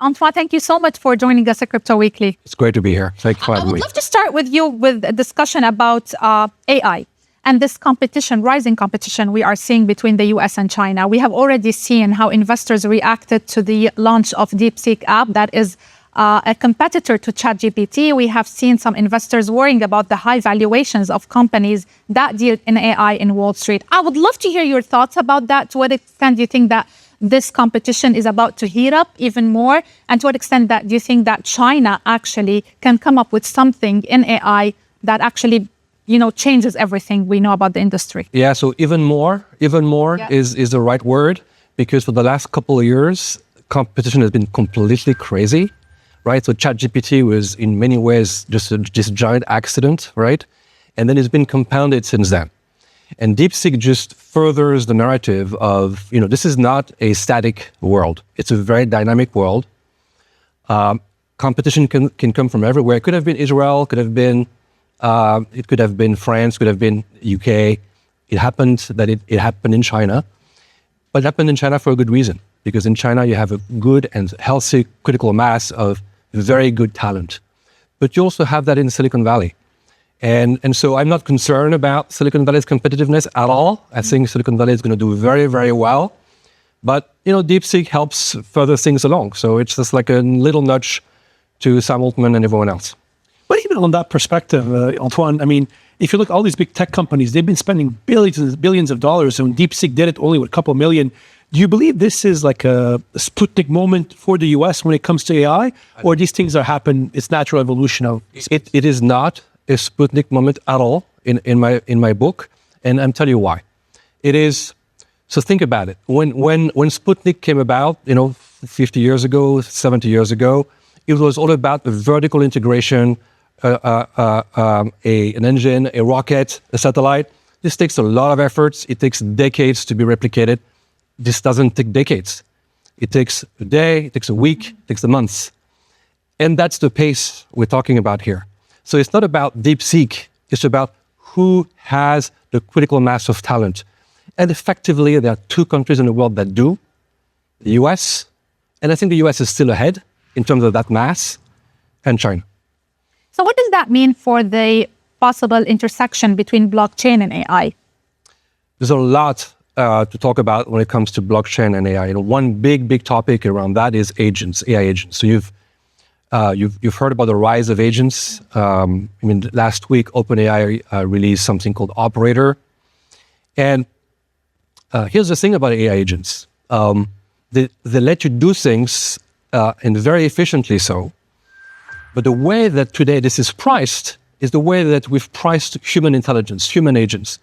Antoine, thank you so much for joining us at Crypto Weekly. It's great to be here. Thanks for having me. I would love to start with you with a discussion about AI and this competition, rising competition we are seeing between the US and China. We have already seen how investors reacted to the launch of DeepSeek app that is a competitor to ChatGPT. We have seen some investors worrying about the high valuations of companies that deal in AI in Wall Street. I would love to hear your thoughts about that. To what extent do you think that this competition is about to heat up even more? And to what extent that do you think that China actually can come up with something in AI that actually, changes everything we know about the industry? Yeah, so even more is the right word, because for the last couple of years, competition has been completely crazy, right? So ChatGPT was in many ways just a giant accident, right? And then it's been compounded since then. And DeepSeek just furthers the narrative of, this is not a static world. It's a very dynamic world. Competition can come from everywhere. It could have been Israel, it could have been France, could have been UK. It happened that it happened in China, but it happened in China for a good reason, because in China you have a good and healthy critical mass of very good talent. But you also have that in Silicon Valley. And so I'm not concerned about Silicon Valley's competitiveness at all. I think Silicon Valley is going to do very, very well. But, DeepSeek helps further things along. So it's just like a little nudge to Sam Altman and everyone else. But even on that perspective, Antoine, I mean, if you look at all these big tech companies, they've been spending billions of dollars, and DeepSeek did it only with a couple million. Do you believe this is like a Sputnik moment for the US when it comes to AI? Or these things happen, it's natural evolution of... It is not a Sputnik moment at all in my book, and I'm telling you why. It is. So think about it. When Sputnik came about, 50 years ago, 70 years ago, it was all about the vertical integration, an engine, a rocket, a satellite. This takes a lot of efforts. It takes decades to be replicated. This doesn't take decades. It takes a day, it takes a week, it takes a month. And that's the pace we're talking about here. So it's not about DeepSeek, it's about who has the critical mass of talent. And effectively, there are two countries in the world that do, the US, and I think the US is still ahead in terms of that mass, and China. So what does that mean for the possible intersection between blockchain and AI? There's a lot to talk about when it comes to blockchain and AI. One big topic around that is agents, AI agents. So you've heard about the rise of agents. Last week, OpenAI released something called Operator. And here's the thing about AI agents. They let you do things, and very efficiently so. But the way that today this is priced is the way that we've priced human intelligence, human agents.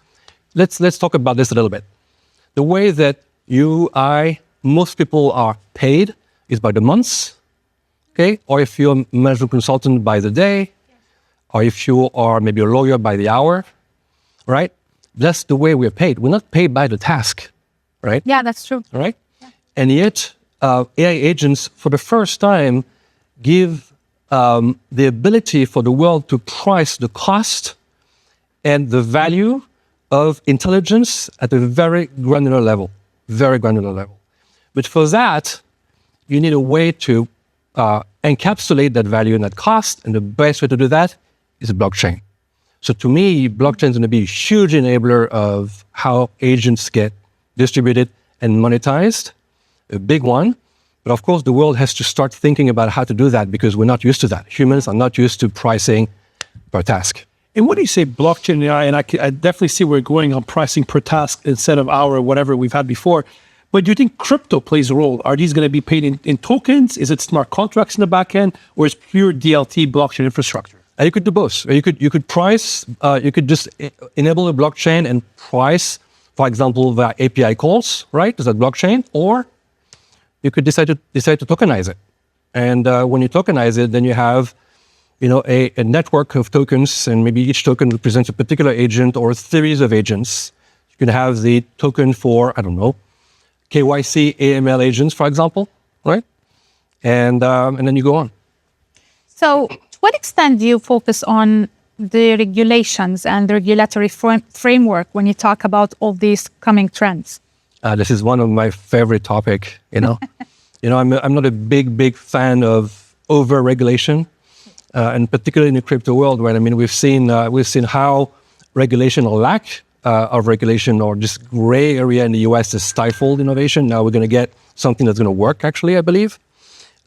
Let's talk about this a little bit. The way that most people are paid is by the months. Okay, or if you're a management consultant by the day, or if you are maybe a lawyer by the hour, right? That's the way we're paid. We're not paid by the task, right? Yeah, that's true. All right? Yeah. And yet, AI agents, for the first time, give the ability for the world to price the cost and the value of intelligence at a very granular level. But for that, you need a way to encapsulate that value and that cost, and the best way to do that is blockchain. So to me, blockchain is going to be a huge enabler of how agents get distributed and monetized, a big one. But of course, the world has to start thinking about how to do that, because we're not used to that. Humans are not used to pricing per task. And what do you say blockchain and AI? And I definitely see where we're going on pricing per task instead of hour or whatever we've had before. But do you think crypto plays a role? Are these going to be paid in tokens? Is it smart contracts in the back end? Or is pure DLT blockchain infrastructure? You could do both. You could price, you could just enable a blockchain and price, for example, via API calls, right? Is that blockchain? Or you could decide to tokenize it. And when you tokenize it, then you have a network of tokens, and maybe each token represents a particular agent or a series of agents. You can have the token for, KYC, AML agents, for example, right? And then you go on. So to what extent do you focus on the regulations and the regulatory framework when you talk about all these coming trends? This is one of my favorite topic, I'm not a big fan of over-regulation, and particularly in the crypto world, right? I mean, we've seen how regulation or lack of regulation or just gray area in the US has stifled innovation. Now we're going to get something that's going to work, actually, I believe.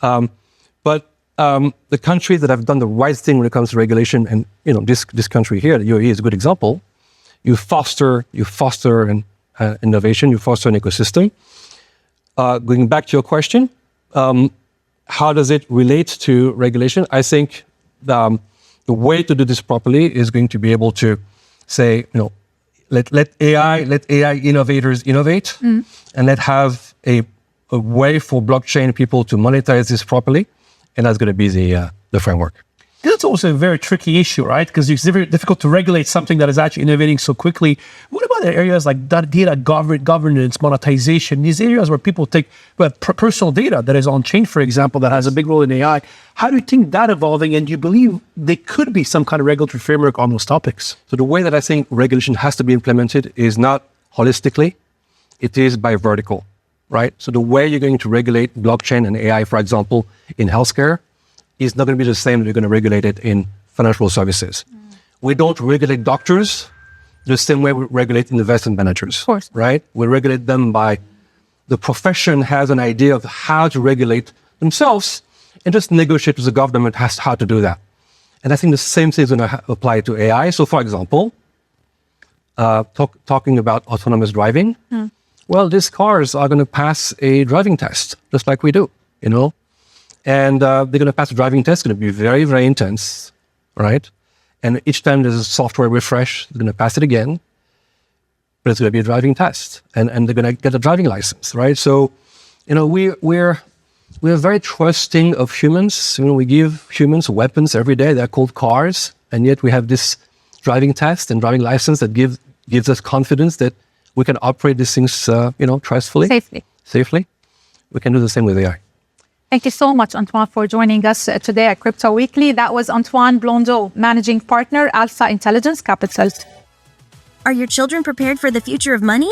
But the countries that have done the right thing when it comes to regulation, and this country here, the UAE, is a good example. You foster an innovation, you foster an ecosystem. Going back to your question, how does it relate to regulation? I think the way to do this properly is going to be able to say, let AI innovators innovate, and let have a way for blockchain people to monetize this properly, and that's going to be the framework. That's also a very tricky issue, right? Because it's very difficult to regulate something that is actually innovating so quickly. What about the areas like data governance, monetization, these areas where people take personal data that is on chain, for example, that has a big role in AI? How do you think that evolving, and do you believe there could be some kind of regulatory framework on those topics? So the way that I think regulation has to be implemented is not holistically, it is by vertical, right? So the way you're going to regulate blockchain and AI, for example, in healthcare, is not going to be the same that you're going to regulate it in financial services. We don't regulate doctors the same way we regulate investment managers. Of course. Right? We regulate them by the profession has an idea of how to regulate themselves and just negotiate with the government as how to do that. And I think the same thing is going to apply to AI. So, for example, talking about autonomous driving, well, these cars are going to pass a driving test, just like we do, And they're going to pass a driving test. It's going to be very, very intense, right? And each time there's a software refresh, they're going to pass it again. But it's going to be a driving test. And they're going to get a driving license, right? So, we're very trusting of humans. We give humans weapons every day. They're called cars. And yet we have this driving test and driving license that gives us confidence that we can operate these things, trustfully. Safely. We can do the same with AI. Thank you so much, Antoine, for joining us today at Crypto Weekly. That was Antoine Blondeau, Managing Partner, Alpha Intelligence Capital. Are your children prepared for the future of money?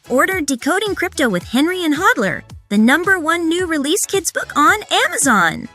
Order Decoding Crypto with Henri and Hodler, the #1 new release kids book on Amazon.